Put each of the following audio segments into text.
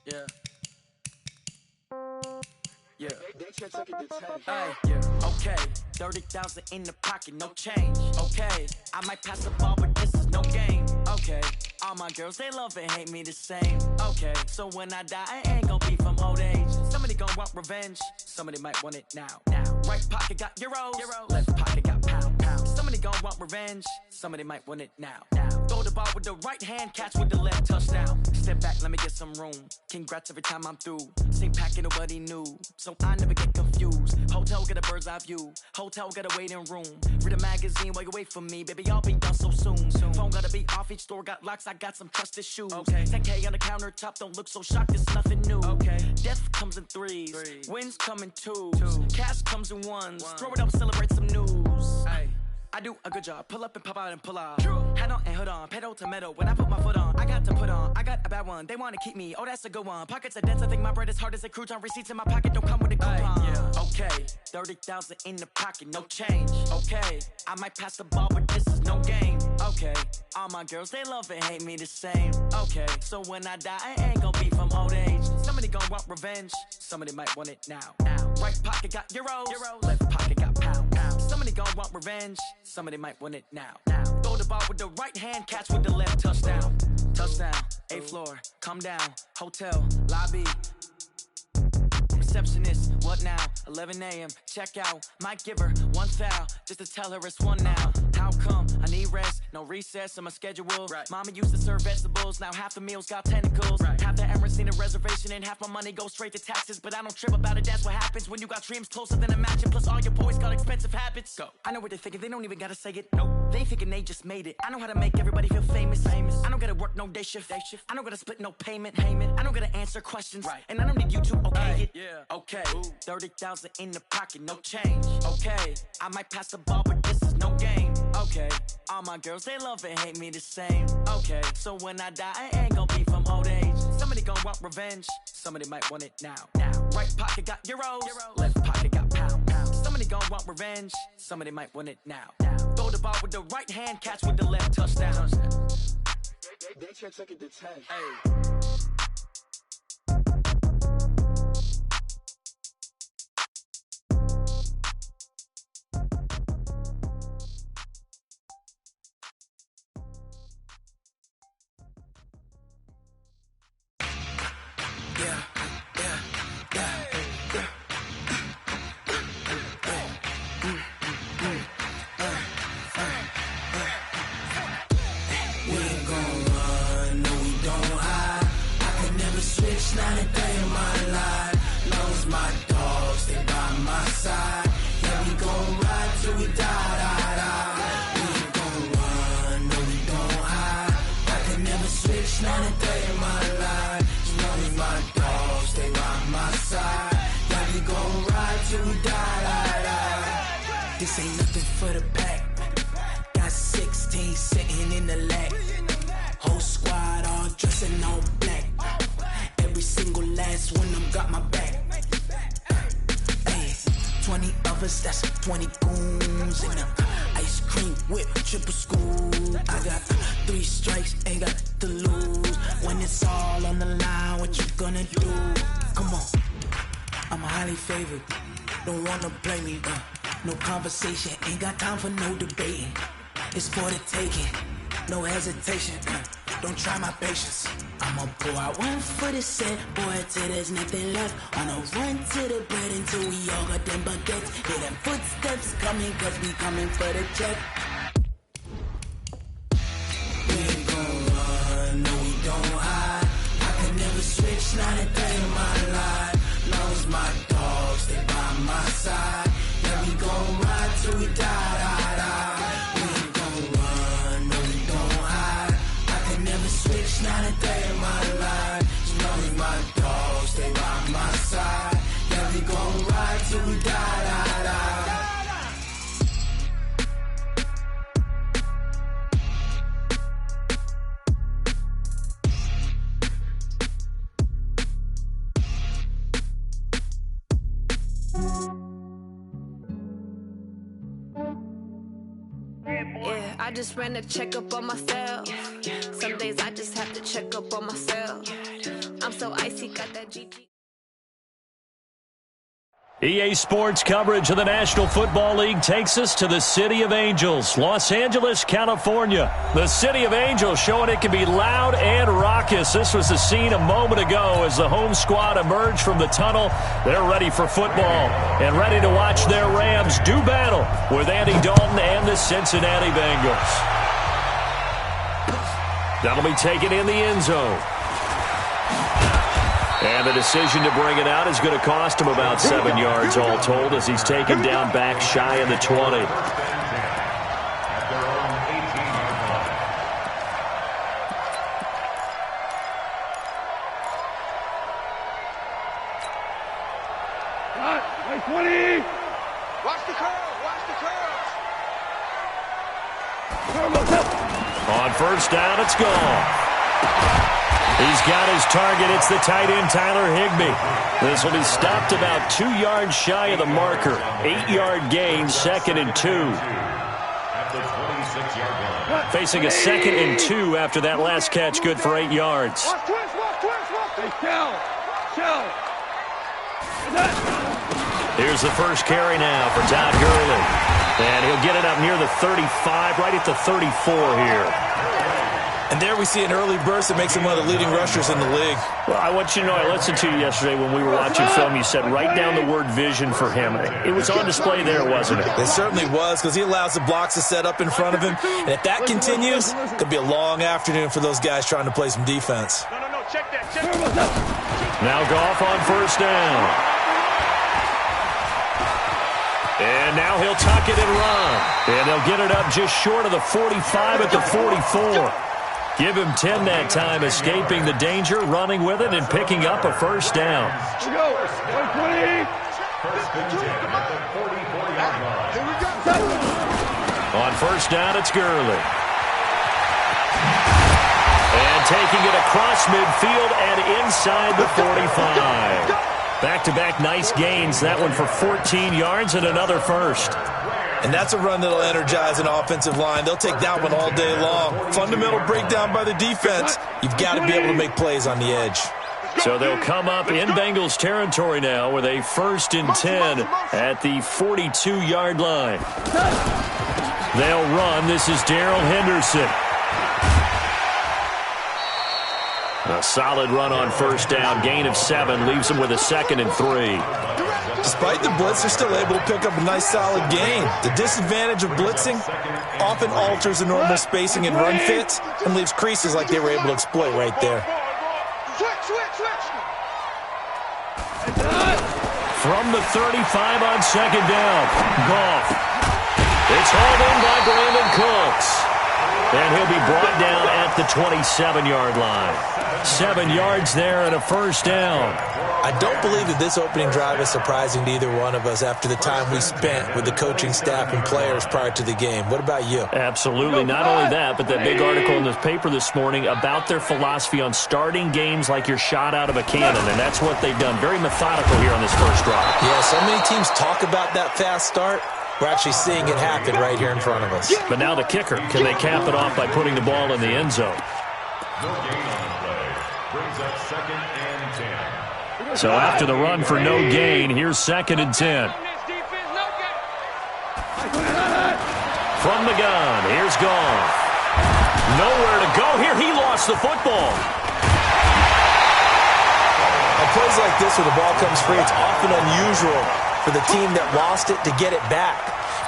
Yeah. Yeah. Hey, yeah. Okay, 30,000 in the pocket, no change. Okay, I might pass the ball, but this is no game. Okay, all my girls, they love and hate me the same. Okay, so when I die, I ain't gon' be from old age. Somebody gon' want revenge, somebody might want it now. Right pocket got euros, left pocket got pound. Somebody gon' want revenge, somebody might want it now. Throw the ball with the right hand, catch with the left, touchdown. Step back, let me get some room. Congrats every time I'm through. Same packet, nobody knew, so I never get confused. Hotel get a bird's eye view, hotel got a waiting room. Read a magazine while you wait for me, baby, I'll be done so soon. Phone gotta be off, each store got locks, I got some trusted shoes. 10K on the countertop, don't look so shocked, it's nothing new. Death comes in threes, wins come in twos, cash comes in ones. Throw it up, celebrate some news. I do a good job, pull up and pop out and pull out. Hat on and hood on, pedal to metal. When I put my foot on, I got to put on. I got a bad one, they wanna keep me, oh that's a good one. Pockets are dense, I think my bread is hard as a crouton. Receipts in my pocket don't come with a coupon. Okay, 30,000 in the pocket, no change. Okay, I might pass the ball, but this is no game. Okay, all my girls, they love and hate me the same. Okay, so when I die, I ain't gon' be from old age. Somebody gon' want revenge, somebody might want it now. Right pocket got euros, left pocket got pound. Somebody gon' want revenge, somebody might want it now. Throw the ball with the right hand, catch with the left, touchdown. Touchdown, 8th floor, come down, hotel, lobby. Receptionist, what now? 11 a.m. check out. Might give her one foul just to tell her it's one now. How come? I need rest, no recess on my schedule. Mama used to serve vegetables, now half the meals got tentacles. Half the errands need a reservation and half my money goes straight to taxes. But I don't trip about it, that's what happens when you got dreams closer than a mansion. Plus all your boys got expensive habits. Go. I know what they're thinking, they don't even gotta say it. Nope. They thinking they just made it. I know how to make everybody feel famous. I don't gotta work no day shift. I don't gotta split no payment. I don't gotta answer questions. And I don't need you to okay it. Okay, 30,000 in the pocket, no change. Okay, I might pass the ball, but this is no game. Okay, all my girls, they love and hate me the same. Okay, so when I die, I ain't gon' be from old age. Somebody gon' want revenge, somebody might want it now. Right pocket got euros, left pocket got pound. Somebody gon' want revenge, somebody might want it now. Throw the ball with the right hand, catch with the left, touchdown. They can't take it to 10. Not a day in my life. Knows my dogs, they by my side. Yeah, we gon' ride till we die. We ain't gon' run, no we don't hide. I can never switch, not a day in my life. Knows my dogs, they by my side. Yeah, we gon' ride till we die. This ain't nothing for the pack. Got 16 sitting in the lap. Whole squad all dressing all black. Every single last one of them got my back. Ay, 20 of us, that's 20 goons in the ice cream whip, triple school. I got 3 strikes, ain't got to lose. When it's all on the line, what you gonna do? Come on, I'm highly favored. Don't wanna play me, no conversation, ain't got time for no debating. It's for the taking, no hesitation. Don't try my patience. I'ma pour out one for the set, boy, till there's nothing left. On a run to the bread until we all got them baguettes. Hear them footsteps coming, cause we coming for the check. We ain't gon' run, no we don't hide. I can never switch, not a day in my life. Knows my dogs, they by my side. Yeah, we gon' ride till we die. We ain't gon' run, no we don't hide. I can never switch, not a day in my life. Knows my dogs, they by my side. Yeah, we gon' ride till we die. Yeah, I just ran a checkup on myself. Some days I just have to check up on myself. I'm so icy, got that GG. EA Sports coverage of the National Football League takes us to the City of Angels, Los Angeles, California. The City of Angels showing it can be loud and raucous. This was the scene a moment ago as the home squad emerged from the tunnel. They're ready for football and ready to watch their Rams do battle with Andy Dalton and the Cincinnati Bengals. That'll be taken in the end zone. And the decision to bring it out is going to cost him about 7 yards all told as he's taken down back shy of the 20. Watch the curl. Watch the curl. On first down, it's gone. He's got his target. It's the tight end, Tyler Higbee. This will be stopped about 2 yards shy of the marker. 8-yard gain, 2nd and 2. Facing a 2nd and 2 after that last catch, good for 8 yards. Here's the first carry now for Todd Gurley. And he'll get it up near the 35, right at the 34 here. And there we see an early burst that makes him one of the leading rushers in the league. Well, I want you to know, I listened to you yesterday when we were watching film. You said write down the word vision for him. It was on display there, wasn't it? It certainly was, because he allows the blocks to set up in front of him. And if that continues, it could be a long afternoon for those guys trying to play some defense. No, check that. Now Goff on first down. And now he'll tuck it and run. And they'll get it up just short of the 45 at the 44. Give him 10 that time, escaping the danger, running with it, and picking up a first down. Here we go. 120. On first down, it's Gurley. And taking it across midfield and inside the 45. Back-to-back nice gains. That one for 14 yards and another first. And that's a run that'll energize an offensive line. They'll take that one all day long. Fundamental breakdown by the defense. You've got to be able to make plays on the edge. So they'll come up in Bengals territory now with a 1st and 10 at the 42-yard line. They'll run. This is Darrell Henderson. A solid run on first down. Gain of 7 leaves them with a 2nd and 3. Despite the blitz, they're still able to pick up a nice solid gain. The disadvantage of blitzing often alters the normal spacing and run fits and leaves creases like they were able to exploit right there. From the 35 on 2nd down, Goff. It's hauled in by Brandon Cooks. And he'll be brought down at the 27-yard line. 7 yards there and a first down. I don't believe that this opening drive is surprising to either one of us after the time we spent with the coaching staff and players prior to the game. What about you? Absolutely. Not only that, but that big article in the paper this morning about their philosophy on starting games like you're shot out of a cannon, and that's what they've done. Very methodical here on this first drive. Yeah, so many teams talk about that fast start. We're actually seeing it happen right here in front of us. But now the kicker. Can they cap it off by putting the ball in the end zone? So after the run for no gain, here's 2nd and 10. From the gun, here's Goff. Nowhere to go here. He lost the football. On plays like this where the ball comes free, it's often unusual for the team that lost it to get it back.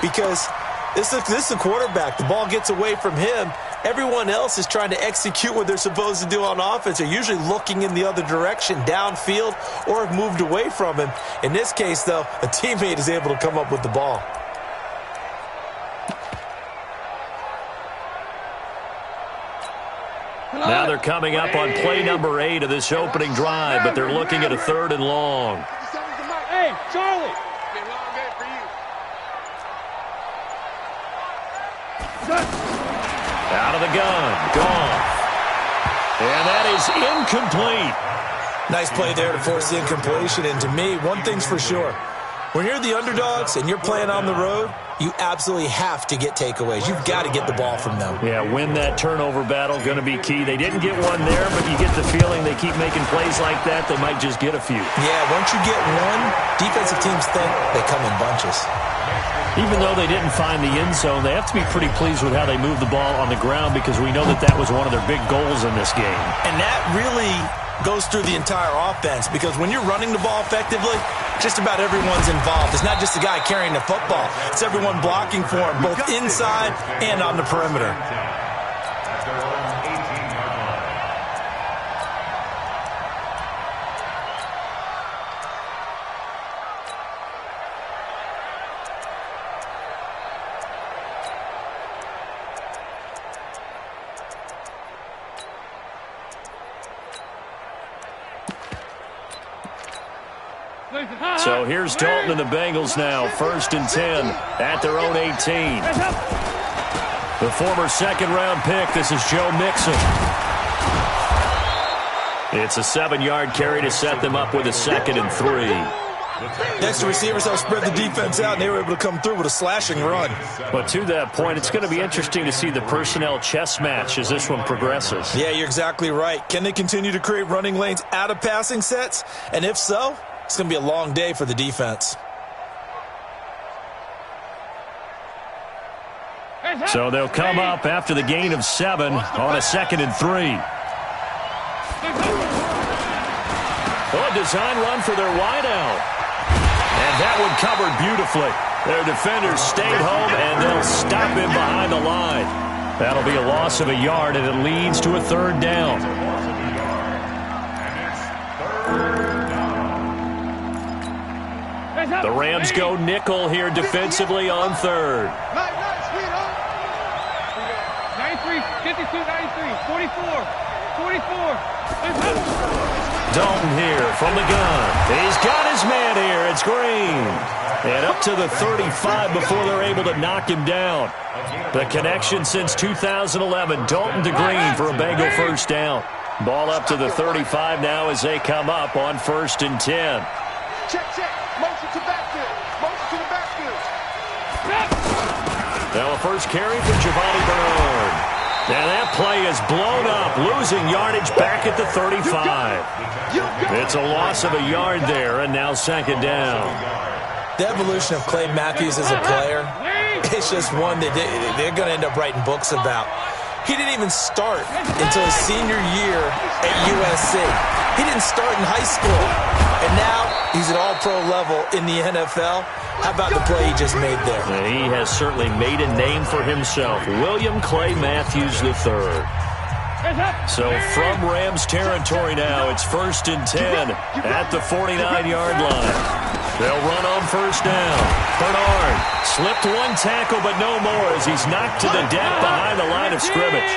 Because this is the quarterback. The ball gets away from him. Everyone else is trying to execute what they're supposed to do on offense. They're usually looking in the other direction, downfield, or have moved away from him. In this case, though, a teammate is able to come up with the ball. Now they're coming up on play number 8 of this opening drive, but they're looking at a 3rd and long. Hey, Charlie. Out of the gun, Goff. And that is incomplete. Nice play there to force the incompletion. And to me, one thing's for sure. When you're the underdogs and you're playing on the road, you absolutely have to get takeaways. You've got to get the ball from them. Yeah, win that turnover battle, going to be key. They didn't get one there, but you get the feeling they keep making plays like that, they might just get a few. Yeah, once you get one, defensive teams think they come in bunches. Even though they didn't find the end zone, they have to be pretty pleased with how they moved the ball on the ground because we know that that was one of their big goals in this game. And that really goes through the entire offense because when you're running the ball effectively, just about everyone's involved. It's not just the guy carrying the football. It's everyone blocking for him, both inside and on the perimeter. So here's Dalton and the Bengals now, 1st and 10 at their own 18. The former second-round pick, this is Joe Mixon. It's a 7-yard carry to set them up with a 2nd and 3. Next, the receivers helped spread the defense out, and they were able to come through with a slashing run. But to that point, it's going to be interesting to see the personnel chess match as this one progresses. Yeah, you're exactly right. Can they continue to create running lanes out of passing sets? And if so, it's going to be a long day for the defense. So they'll come up after the gain of 7 on a 2nd and 3. Oh, a design run for their wideout. And that one covered beautifully. Their defenders stayed home, and they'll stop him behind the line. That'll be a loss of a yard, and it leads to a 3rd down. The Rams go nickel here defensively on 3rd. 93, 52, 93, 44, 44. Dalton here from the gun. He's got his man here. It's Green. And up to the 35 before they're able to knock him down. The connection since 2011, Dalton to Green for a Bengal 1st down. Ball up to the 35 now as they come up on 1st and 10. Check, check. Motion to backfield. Motion to the backfield. Now a first carry for Giovanni Bernard. And that play is blown up, losing yardage back at the 35. It's a loss of a yard there, and now 2nd down. The evolution of Clay Matthews as a player, it's just one that they're going to end up writing books about. He didn't even start until his senior year at USC. He didn't start in high school. And now he's at all-pro level in the NFL. How about the play he just made there? He has certainly made a name for himself. William Clay Matthews III. So from Rams territory now, it's 1st and 10 at the 49-yard line. They'll run on 1st down. Bernard slipped one tackle, but no more as he's knocked to the deck behind the line of scrimmage.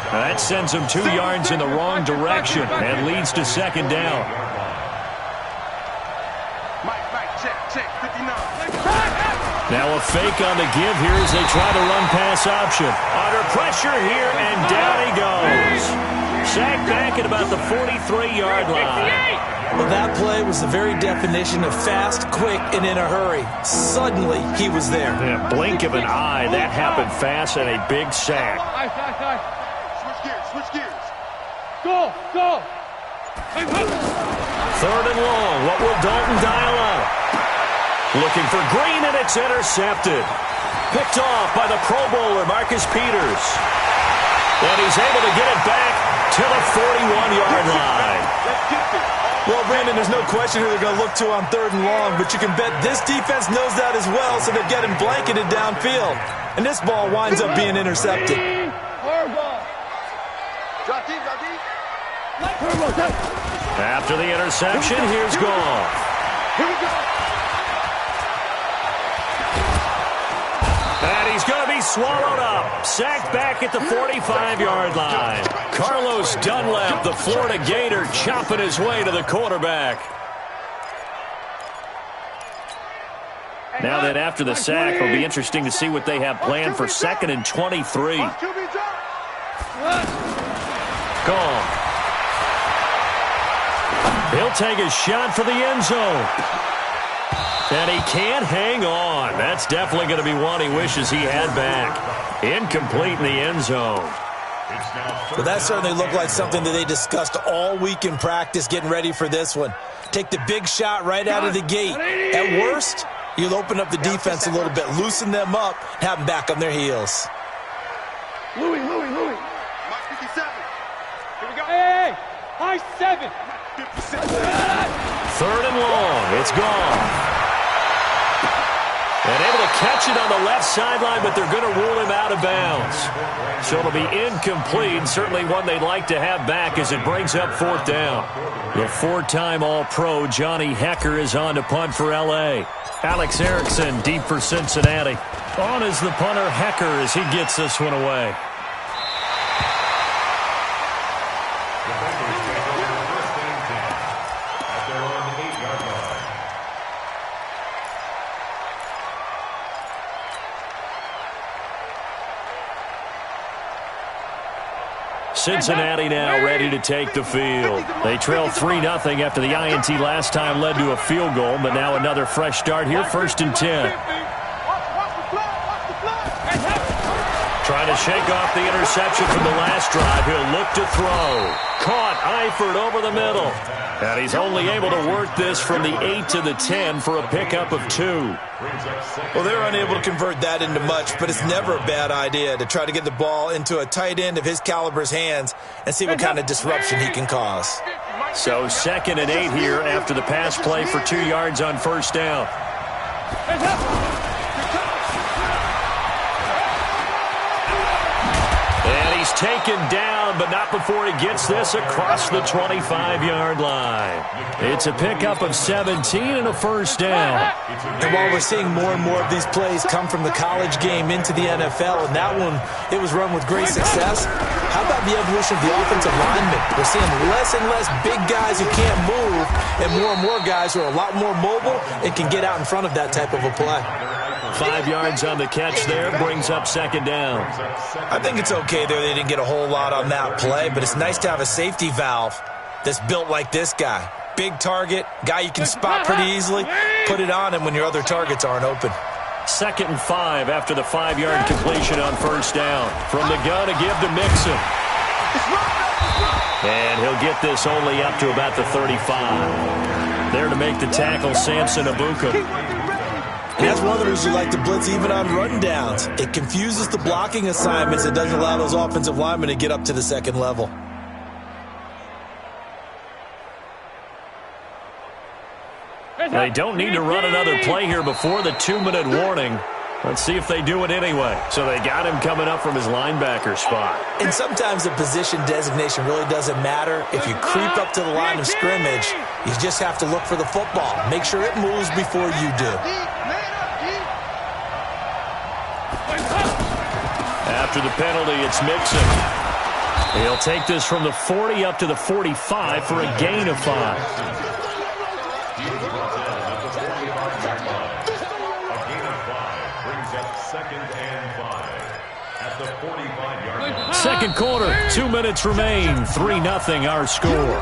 That sends him 2 yards in the wrong direction and leads to 2nd down. Now a fake on the give here as they try to run pass option. Under pressure here, and down he goes. Sacked back at about the 43-yard line. Well, that play was the very definition of fast, quick, and in a hurry. Suddenly, he was there. In a blink of an eye, that happened fast and a big sack. Switch gears, switch gears. Go, go. 3rd and long. What will Dalton dial up? Looking for Green, and it's intercepted. Picked off by the Pro Bowler, Marcus Peters. And he's able to get it back to the 41-yard line. Well, Brandon, there's no question who they're going to look to on 3rd and long, but you can bet this defense knows that as well, so they're getting blanketed downfield. And this ball winds up being intercepted. After the interception, here's Goff. Here we go. And he's going to be swallowed up. Sacked back at the 45-yard line. Carlos Dunlap, the Florida Gator, chopping his way to the quarterback. Now that after the sack, it'll be interesting to see what they have planned for 2nd and 23. Gone. He'll take a shot for the end zone. And he can't hang on. That's definitely going to be one he wishes he had back. Incomplete in the end zone. Well, that certainly looked like something that they discussed all week in practice getting ready for this one. Take the big shot right out of the gate. At worst, you'll open up the defense a little bit, loosen them up, have them back on their heels. Louis. Mark 57. Here we go. Hey, high 7. 57. 3rd and long. It's gone. And able to catch it on the left sideline, but they're going to rule him out of bounds. So it'll be incomplete, certainly one they'd like to have back as it brings up 4th down. The 4-time All-Pro Johnny Hekker is on to punt for L.A. Alex Erickson deep for Cincinnati. On is the punter Hekker as he gets this one away. Cincinnati now ready to take the field. They trail 3-0 after the INT last time led to a field goal, but now another fresh start here, 1st and 10. Trying to shake off the interception from the last drive. He'll look to throw. Caught Eifert over the middle. And he's only able to work this from the 8 to the 10 for a pickup of 2. Well, they're unable to convert that into much, but it's never a bad idea to try to get the ball into a tight end of his caliber's hands and see what kind of disruption he can cause. So 2nd and 8 here after the pass play for 2 yards on 1st down. And he's taken down, but not before he gets this across the 25-yard line. It's a pickup of 17 and a 1st down. And while we're seeing more and more of these plays come from the college game into the NFL, and that one, it was run with great success, how about the evolution of the offensive linemen? We're seeing less and less big guys who can't move and more guys who are a lot more mobile and can get out in front of that type of a play. 5 yards on the catch there, brings up 2nd down. I think it's okay there. They didn't get a whole lot on that play, but it's nice to have a safety valve that's built like this guy. Big target, guy you can spot pretty easily. Put it on him when your other targets aren't open. 2nd and 5 after the 5-yard completion on 1st down. From the gun to give to Mixon. And he'll get this only up to about the 35. There to make the tackle, Samson Abuka. And that's one of the reasons you like to blitz even on rundowns. It confuses the blocking assignments. It doesn't allow those offensive linemen to get up to the 2nd level. They don't need to run another play here before the 2-minute warning. Let's see if they do it anyway. So they got him coming up from his linebacker spot. And sometimes the position designation really doesn't matter. If you creep up to the line of scrimmage, you just have to look for the football. Make sure it moves before you do. After the penalty, it's Mixon. He'll take this from the 40 up to the 45 for a gain of 5. Second quarter, 2 minutes remain. 3-0 our score.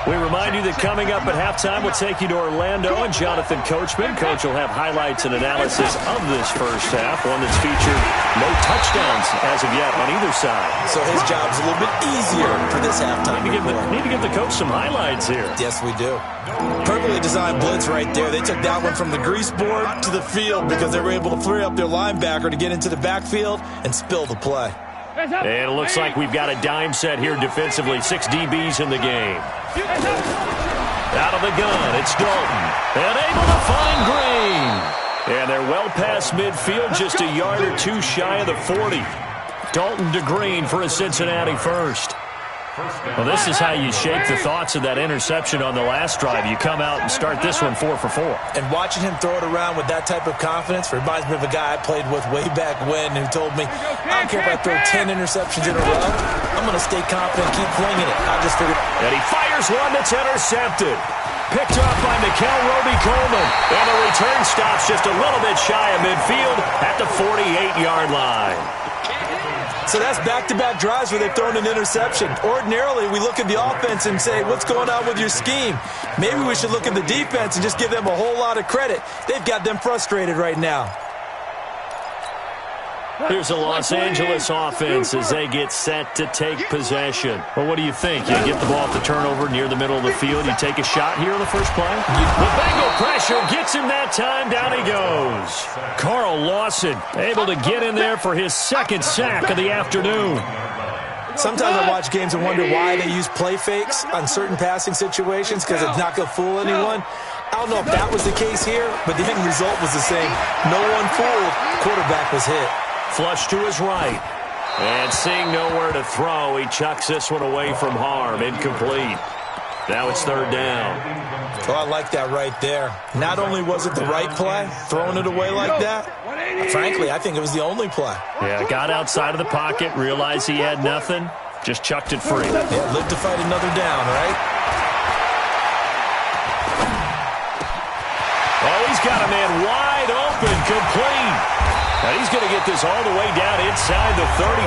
We remind you that coming up at halftime, we'll take you to Orlando and Jonathan Coachman. Coach will have highlights and analysis of this first half, one that's featured no touchdowns as of yet on either side. So his job's a little bit easier for this halftime. Need to give the coach some highlights here. Yes, we do. Perfectly designed blitz right there. They took that one from the grease board to the field because they were able to free up their linebacker to get into the backfield and spill the play. And it looks like we've got a dime set here defensively. 6 DBs in the game. Out of the gun, it's Dalton. And able to find Green. And they're well past midfield, just a yard or 2 shy of the 40. Dalton to Green for a Cincinnati first. Well, this is how you shake the thoughts of that interception on the last drive. You come out and start this one 4 for 4. And watching him throw it around with that type of confidence reminds me of a guy I played with way back when who told me, I don't care if I throw 10 interceptions in a row, I'm going to stay confident, keep flinging it. I just figured. And he fires one that's intercepted. Picked off by Mikel Roby-Coleman. And the return stops just a little bit shy of midfield at the 48-yard line. So that's back-to-back drives where they've thrown an interception. Ordinarily, we look at the offense and say, what's going on with your scheme? Maybe we should look at the defense and just give them a whole lot of credit. They've got them frustrated right now. Here's the Los Angeles offense as they get set to take possession. Well, what do you think? You get the ball at the turnover near the middle of the field. You take a shot here on the first play? The Bengal pressure gets him that time. Down he goes. Carl Lawson able to get in there for his second sack of the afternoon. Sometimes I watch games and wonder why they use play fakes on certain passing situations because it's not going to fool anyone. I don't know if that was the case here, but the end result was the same. No one fooled. Quarterback was hit. Flush to his right. And seeing nowhere to throw, he chucks this one away from harm. Incomplete. Now it's third down. Oh, I like that right there. Not only was it the right play, throwing it away like that, frankly, I think it was the only play. Yeah, got outside of the pocket, realized he had nothing, just chucked it free. Yeah, live to fight another down, right? Oh, he's got a man wide open, complete. Now he's going to get this all the way down inside the 35.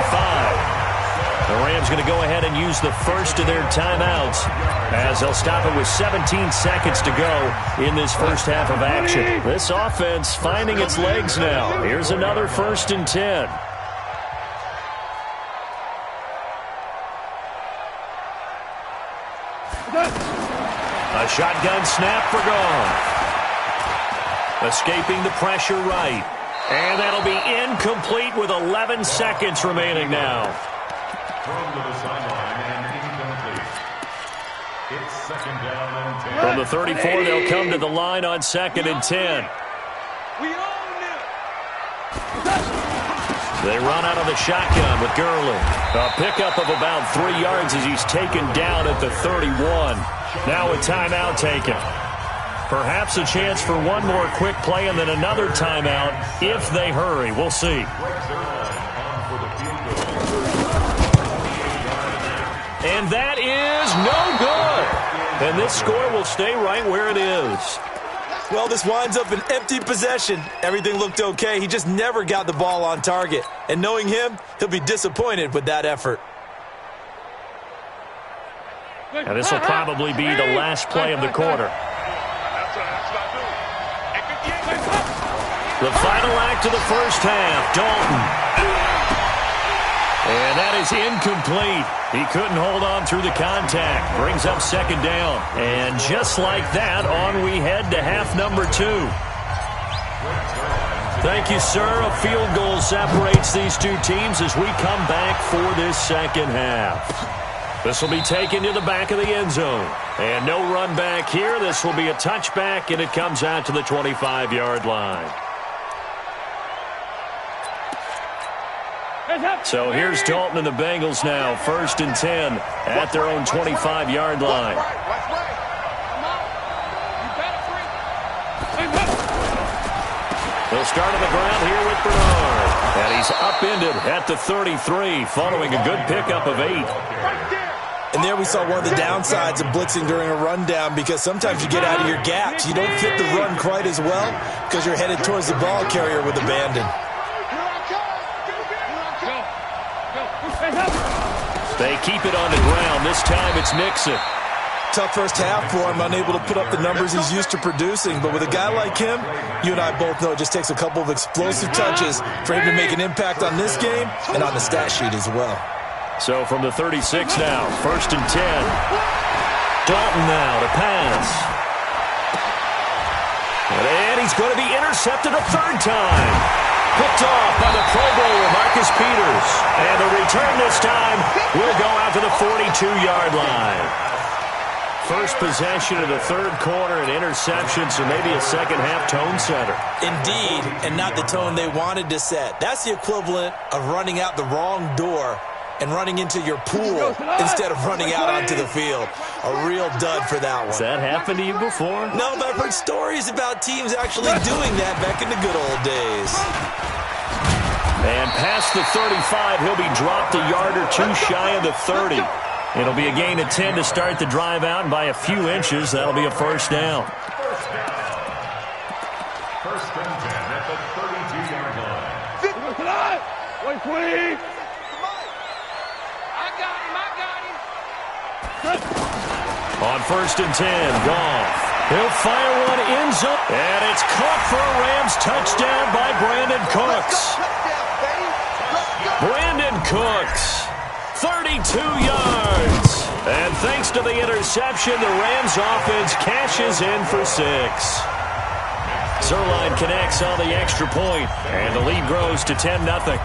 The Rams going to go ahead and use the first of their timeouts as they'll stop it with 17 seconds to go in this first half of action. This offense finding its legs now. Here's another 1st and 10. A shotgun snap for Goff. Escaping the pressure right. And that'll be incomplete with 11 seconds remaining now. From the 34, they'll come to the line on 2nd and 10. They run out of the shotgun with Gurley. A pickup of about 3 yards as he's taken down at the 31. Now a timeout taken. Perhaps a chance for one more quick play and then another timeout if they hurry. We'll see. And that is no good. And this score will stay right where it is. Well, this winds up an empty possession. Everything looked okay. He just never got the ball on target. And knowing him, he'll be disappointed with that effort. Now this will probably be the last play of the quarter. The final act of the first half, Dalton. And that is incomplete. He couldn't hold on through the contact. Brings up 2nd down. And just like that, on we head to half number 2. Thank you, sir. A field goal separates these two teams as we come back for this second half. This will be taken to the back of the end zone. And no run back here. This will be a touchback, and it comes out to the 25-yard line. So here's Dalton and the Bengals now, 1st and 10 at their own 25-yard line. They'll start on the ground here with Bernard. And he's upended at the 33 following a good pickup of 8. And there we saw one of the downsides of blitzing during a rundown because sometimes you get out of your gaps. You don't fit the run quite as well because you're headed towards the ball carrier with abandon. They keep it on the ground. This time it's Nixon. Tough first half for him, unable to put up the numbers he's used to producing. But with a guy like him, you and I both know it just takes a couple of explosive touches for him to make an impact on this game and on the stat sheet as well. So from the 36 now, 1st and 10. Dalton now to pass. And he's going to be intercepted a 3rd time. Picked off by the Pro Bowler, Marcus Peters. And the return this time will go out to the 42-yard line. First possession of the 3rd quarter, an interception, so maybe a second-half tone setter. Indeed, and not the tone they wanted to set. That's the equivalent of running out the wrong door and running into your pool instead of running out onto the field. A real dud for that one. Has that happened to you before? No, but I've heard stories about teams actually doing that back in the good old days. And past the 35, he'll be dropped a yard or 2 shy of the 30. It'll be a gain of 10 to start the drive out, and by a few inches, that'll be a 1st down. 1st and 10 at the 32-yard line. Wait, please. On 1st and 10, Goff. He'll fire one in zone. And it's caught for a Rams touchdown by Brandon Cooks. Brandon Cooks, 32 yards. And thanks to the interception, the Rams offense cashes in for 6. Zerline connects on the extra point, and the lead grows to 10-0.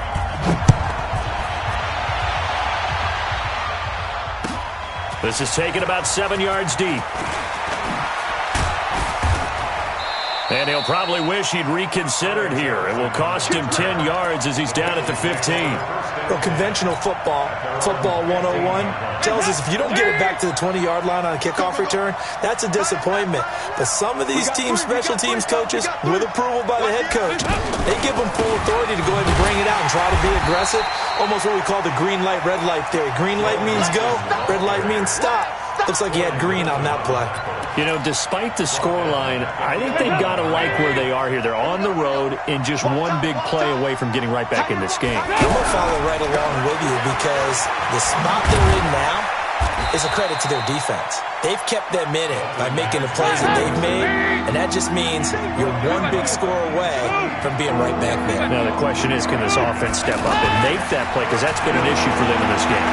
This is taken about 7 yards deep. And he'll probably wish he'd reconsidered here. It will cost him 10 yards as he's down at the 15. Well, conventional football 101, tells us if you don't get it back to the 20-yard line on a kickoff return, that's a disappointment. But some of these teams, special teams coaches, with approval by the head coach, they give them full authority to go ahead and bring it out and try to be aggressive. Almost what we call the green light, red light theory. Green light means go, red light means stop. Looks like he had green on that play. You know, despite the scoreline, I think they've got to like where they are here. They're on the road and just one big play away from getting right back in this game. I'm going to follow right along with you because the spot they're in now is a credit to their defense. They've kept them in it by making the plays that they've made, and that just means you're one big score away from being right back there. Now, the question is, can this offense step up and make that play? Because that's been an issue for them in this game.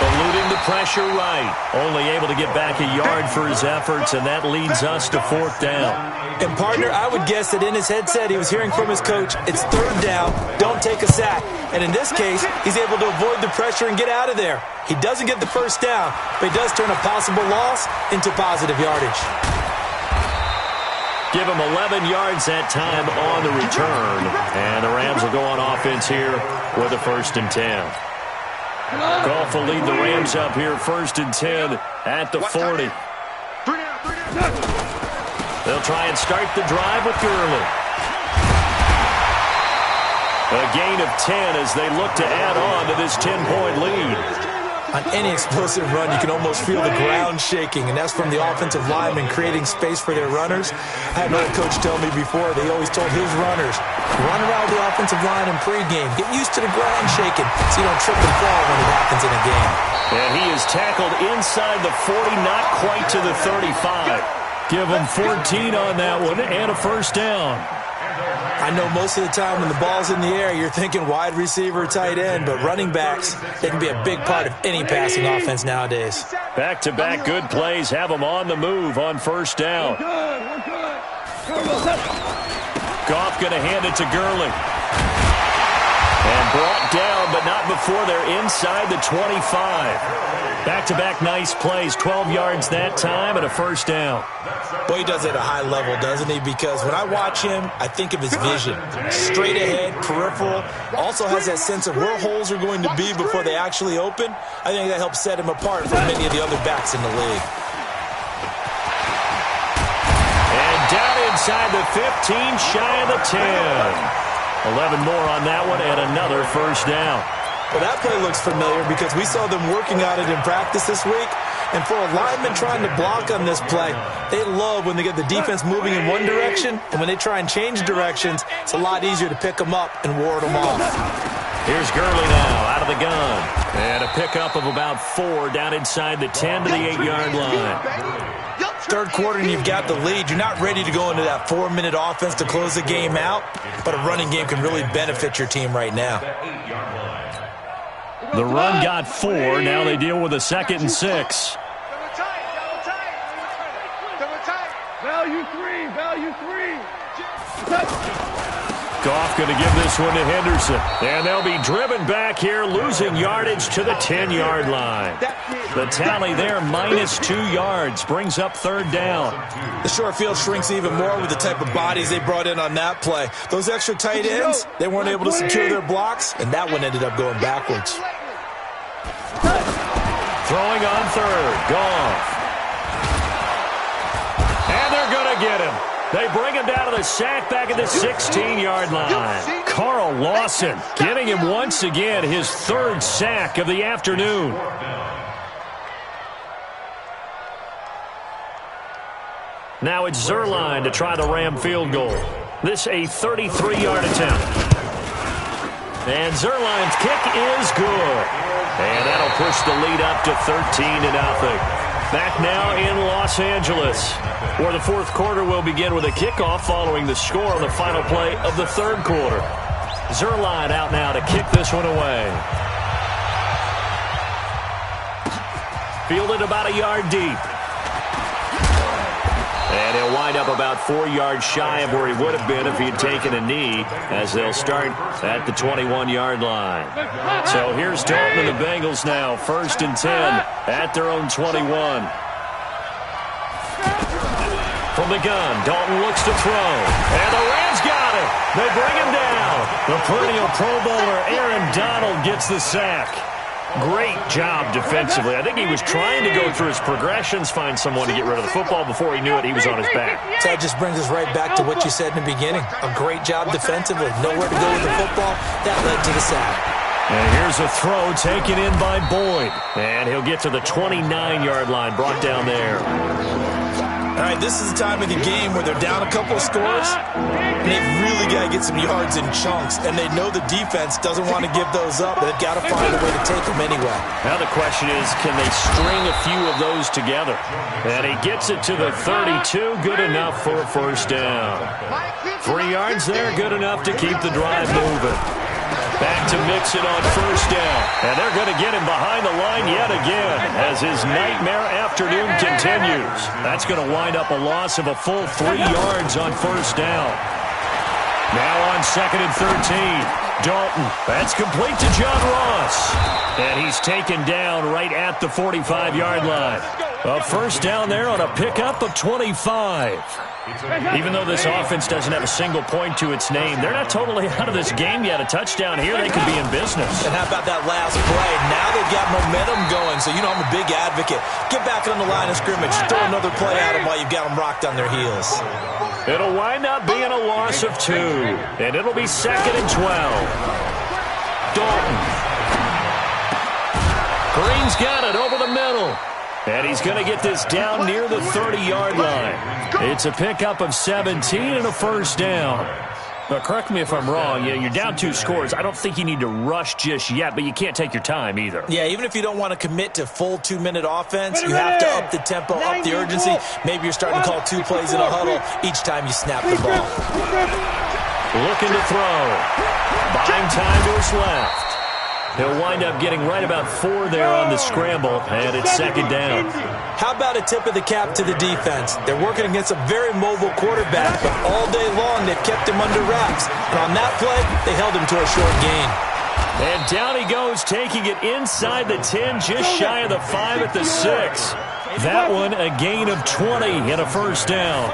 Eluding the pressure right. Only able to get back a yard for his efforts, and that leads us to 4th down. And, partner, I would guess that in his headset he was hearing from his coach, it's 3rd down, don't take a sack. And in this case, he's able to avoid the pressure and get out of there. He doesn't get the 1st down, but he does turn a possible loss into positive yardage. Give him 11 yards that time on the return. And the Rams will go on offense here with a 1st and 10. Goff will lead the Rams up here 1st and 10 at the 40. They'll try and start the drive with Gurley. A gain of 10 as they look to add on to this 10-point lead. On any explosive run, you can almost feel the ground shaking, and that's from the offensive linemen creating space for their runners. I had another coach tell me before, they always told his runners, run around the offensive line in pregame. Get used to the ground shaking so you don't trip and fall when it happens in a game. And he is tackled inside the 40, not quite to the 35. Give him 14 on that one and a 1st down. I know most of the time when the ball's in the air, you're thinking wide receiver, tight end, but running backs, they can be a big part of any passing offense nowadays. Back-to-back good plays have them on the move on 1st down. Goff going to hand it to Gurley. And brought down, but not before they're inside the 25. Back-to-back nice plays, 12 yards that time and a 1st down. Boy, he does it at a high level, doesn't he? Because when I watch him, I think of his vision. Straight ahead, peripheral. Also has that sense of where holes are going to be before they actually open. I think that helps set him apart from many of the other backs in the league. And down inside the 15, shy of the 10. 11 more on that one and another 1st down. Well, that play looks familiar because we saw them working on it in practice this week. And for a lineman trying to block on this play, they love when they get the defense moving in one direction. And when they try and change directions, it's a lot easier to pick them up and ward them off. Here's Gurley now out of the gun. And a pickup of about 4 down inside the 10 to the 8-yard line. 3rd quarter and you've got the lead. You're not ready to go into that 4-minute offense to close the game out. But a running game can really benefit your team right now. The run got 4. Now they deal with a 2nd and 6. Value 3. Goff going to give this one to Henderson. And they'll be driven back here, losing yardage to the 10-yard line. The tally there, -2 yards, brings up 3rd down. The short field shrinks even more with the type of bodies they brought in on that play. Those extra tight ends, they weren't able to secure their blocks, and that one ended up going backwards. Throwing on 3rd, Goff. And they're going to get him. They bring him down to the sack back at the 16-yard line. Carl Lawson getting him once again his 3rd sack of the afternoon. Now it's Zerline to try the Ram field goal. This a 33-yard attempt. And Zuerlein's kick is good. And that'll push the lead up to 13-0. Back now in Los Angeles, where the fourth quarter will begin with a kickoff following the score on the final play of the third quarter. Zuerlein out now to kick this one away. Fielded about a yard deep. And he'll wind up about 4 yards shy of where he would have been if he had taken a knee, as they'll start at the 21-yard line. So here's Dalton and the Bengals now, 1st and 10 at their own 21. From the gun, Dalton looks to throw. And the Rams got it. They bring him down. The perennial Pro Bowler Aaron Donald gets the sack. Great job defensively. I think he was trying to go through his progressions, find someone to get rid of the football. Before he knew it, he was on his back. That just brings us right back to what you said in the beginning. A great job defensively. Nowhere to go with the football. That led to the sack. And here's a throw taken in by Boyd. And he'll get to the 29-yard line, brought down there. All right, this is the time of the game where they're down a couple of scores, and they've really got to get some yards in chunks, and they know the defense doesn't want to give those up, but they've got to find a way to take them anyway. Now the question is, can they string a few of those together? And he gets it to the 32, good enough for a first down. 3 yards there, good enough to keep the drive moving. Back to Mixon on first down. And they're going to get him behind the line yet again as his nightmare afternoon continues. That's going to wind up a loss of a full 3 yards on first down. Now on 2nd and 13. Dalton. That's complete to John Ross. And he's taken down right at the 45-yard line. A first down there on a pickup of 25. Even though this offense doesn't have a single point to its name, they're not totally out of this game yet. A touchdown here, they could be in business. And how about that last play? Now they've got momentum going, so you know I'm a big advocate. Get back on the line of scrimmage. Throw another play at them while you've got them rocked on their heels. It'll wind up being a loss of 2, and it'll be 2nd and 12. Dalton. Green's got it over the middle. And he's going to get this down near the 30-yard line. It's a pickup of 17 and a first down. But correct me if I'm wrong. You're down 2 scores. I don't think you need to rush just yet, but you can't take your time either. Yeah, even if you don't want to commit to full 2-minute offense, you have to up the tempo, up the urgency. Maybe you're starting to call 2 plays in a huddle each time you snap the ball. Looking to throw. Buying time to his left. He'll wind up getting right about 4 there on the scramble, and it's 2nd down. How about a tip of the cap to the defense? They're working against a very mobile quarterback, but all day long they've kept him under wraps. And on that play, they held him to a short gain. And down he goes, taking it inside the 10, just shy of the 5 at the 6. That one a gain of 20 and a first down.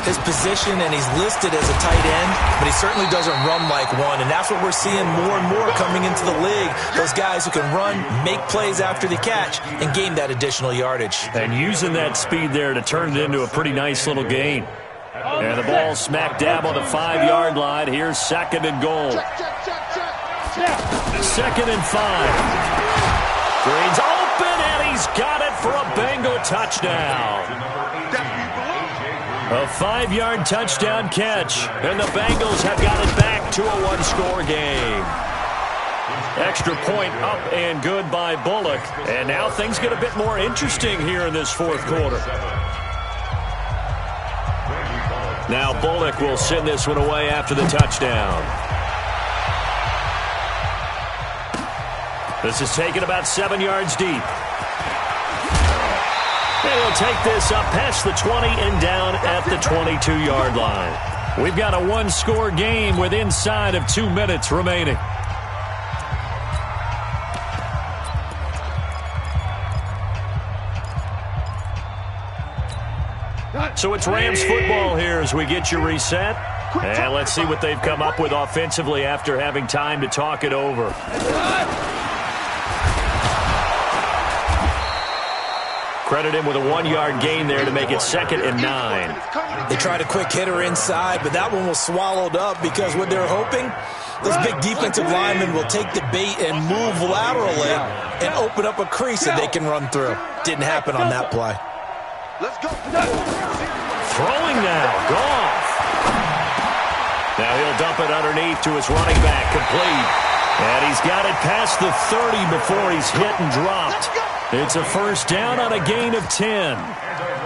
His position, and he's listed as a tight end, but he certainly doesn't run like one, and that's what we're seeing more and more coming into the league. Those guys who can run, make plays after the catch, and gain that additional yardage. And using that speed there to turn it into a pretty nice little gain. And the ball smack dab on the 5-yard line. Here's 2nd and goal. 2nd and 5. Green's open, and he's got it for a Bengal touchdown. A 5-yard touchdown catch, and the Bengals have got it back to a 1-score game. Extra point up and good by Bullock, and now things get a bit more interesting here in this fourth quarter. Now Bullock will send this one away after the touchdown. This is taken about 7 yards deep. And he'll take this up past the 20 and down at the 22-yard line. We've got a 1-score game with inside of 2 minutes remaining. So it's Rams football here as we get you reset. And let's see what they've come up with offensively after having time to talk it over. Credit him with a 1-yard gain there to make it 2nd and 9. They tried a quick hitter inside, but that one was swallowed up because what they're hoping, those big defensive linemen will take the bait and move laterally and open up a crease that they can run through. Didn't happen on that play. Let's go. Throwing now, Goff. Now he'll dump it underneath to his running back, complete. And he's got it past the 30 before he's hit and dropped. It's a first down on a gain of 10.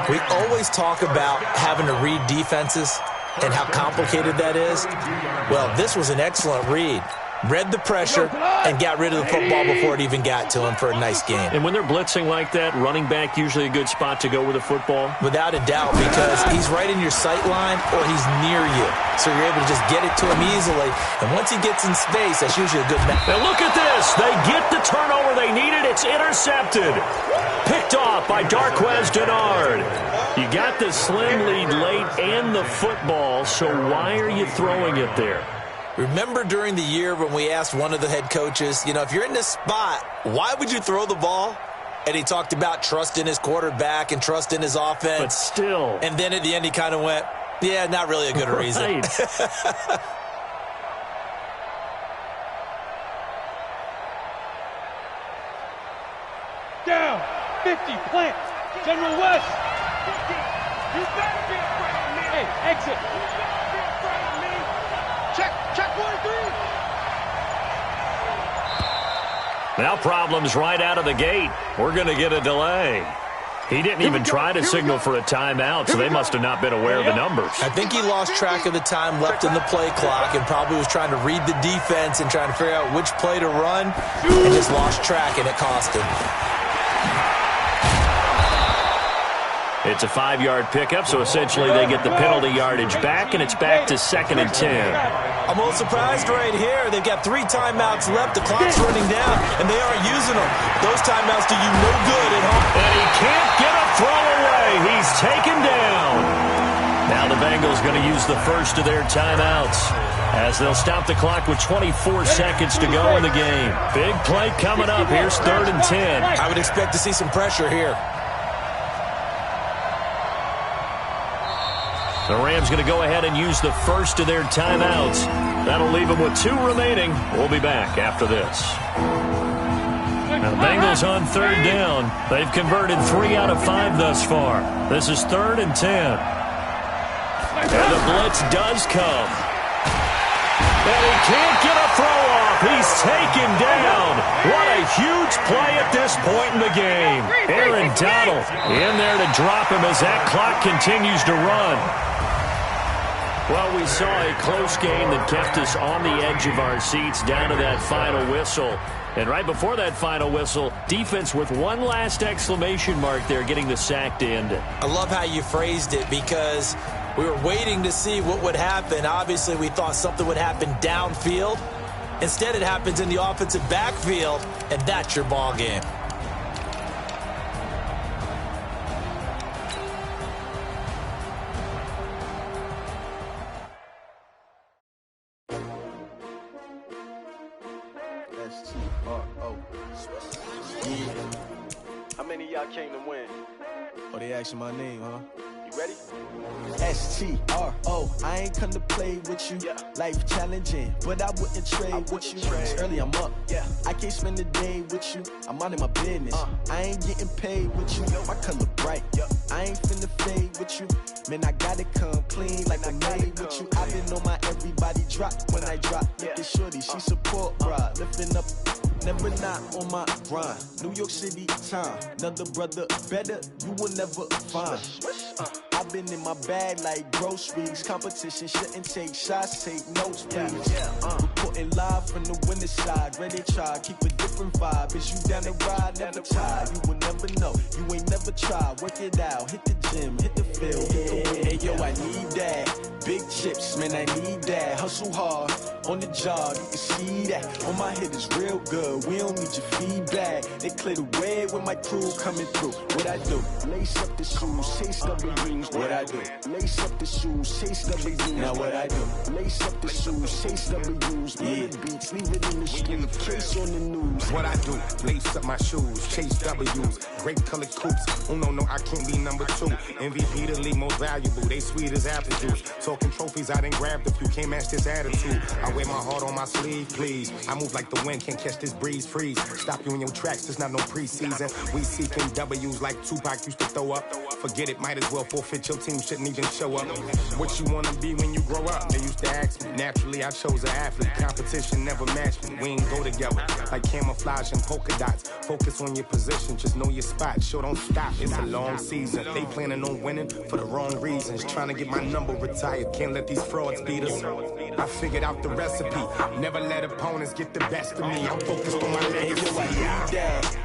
We always talk about having to read defenses and how complicated that is. Well, this was an excellent read. Read the pressure and got rid of the football before it even got to him for a nice game. And when they're blitzing like that, running back usually a good spot to go with the football? Without a doubt, because he's right in your sight line or he's near you. So you're able to just get it to him easily. And once he gets in space, that's usually a good match. Now look at this. They get the turnover they needed. It's intercepted. Picked off by Darquez Denard. You got the slim lead late and the football, so why are you throwing it there? Remember during the year when we asked one of the head coaches, if you're in this spot, why would you throw the ball? And he talked about trust in his quarterback and trust in his offense. But still. And then at the end he kind of went, yeah, not really a good reason. Down. 50. Plant. General West. You better be afraid of me. Hey, exit. You better be afraid of me. Check 1-3. Now problems right out of the gate. We're going to get a delay. He didn't even try to signal for a timeout, so they must have not been aware of the numbers. I think he lost track of the time left in the play clock and probably was trying to read the defense and trying to figure out which play to run and just lost track, and it cost him. It's a 5-yard pickup, so essentially they get the penalty yardage back, and it's back to 2nd and 10. I'm a little surprised right here. They've got 3 timeouts left. The clock's running down, and they aren't using them. Those timeouts do you no good at home. And he can't get a throw away. He's taken down. Now the Bengals going to use the first of their timeouts as they'll stop the clock with 24 seconds to go in the game. Big play coming up. Here's 3rd and 10. I would expect to see some pressure here. The Rams going to go ahead and use the first of their timeouts. That'll leave them with 2 remaining. We'll be back after this. Now the Bengals on 3rd down. They've converted 3 out of 5 thus far. This is 3rd and 10. And the blitz does come. And he can't get a throw off. He's taken down. What a huge play at this point in the game. Aaron Donald in there to drop him as that clock continues to run. Well, we saw a close game that kept us on the edge of our seats down to that final whistle. And right before that final whistle, defense with one last exclamation mark there, getting the sack to end it. I love how you phrased it because we were waiting to see what would happen. Obviously, we thought something would happen downfield. Instead, it happens in the offensive backfield, and that's your ball game. How many of y'all came to win? Oh, they asking my name, huh? You ready? S-T-R-O, I ain't come to play with you. Yeah. Life challenging, but I wouldn't trade with you. It's early, I'm up. Yeah. I can't spend the day with you. I'm minding my business. I ain't getting paid with you. My color bright. I ain't finna fade with you. Man, I gotta come clean like I'm made with you. I've been on my everybody drop when I drop. Look at shorty, she support, bruh. Lifting up. Never not on my grind. New York City time. Another brother better, you will never find. I've been in my bag like groceries. Competition shouldn't take shots, take notes, please. Reporting live from the winter side. Ready to try, keep a different vibe. Is you down the ride, never tired. You will never know, you ain't never tried. Work it out, hit the gym, hit the field, hit the wind. Hey yo, I need that. Big chips, man, I need that. Hustle hard, on the job, you can see that. On my head is real good, we don't need your feedback. They clear the way when my crew coming through. What I do? Lace up the shoes, chase W's. What I do? Lace up the shoes, chase W's. Now what I do? Lace up the shoes, chase W's. Yeah. Beats, leave it in the street, case on the news. What I do? Lace up my shoes, chase W's. Great colored coops. Oh no, I can't be number 2. MVP the league most valuable. They sweet as apple juice. Talking trophies, I done grabbed a few. Can't match this attitude. I wear my heart on my sleeve, please. I move like the wind, can't catch this breeze, freeze. Stop you in your tracks, there's not no preseason. We seeking W's like Tupac used to throw up. Forget it, might as well forfeit, your team shouldn't even show up. What you wanna be when you grow up? They used to ask me. Naturally, I chose an athlete. Competition never matched me. We ain't go together like camouflage and polka dots. Focus on your position, just know your spot. Sure, don't stop. It's a long season. They planning on winning for the wrong reasons. Trying to get my number retired. Can't let these frauds beat us. I figured out the recipe. Never let opponents get the best of me. I'm focused on my legacy.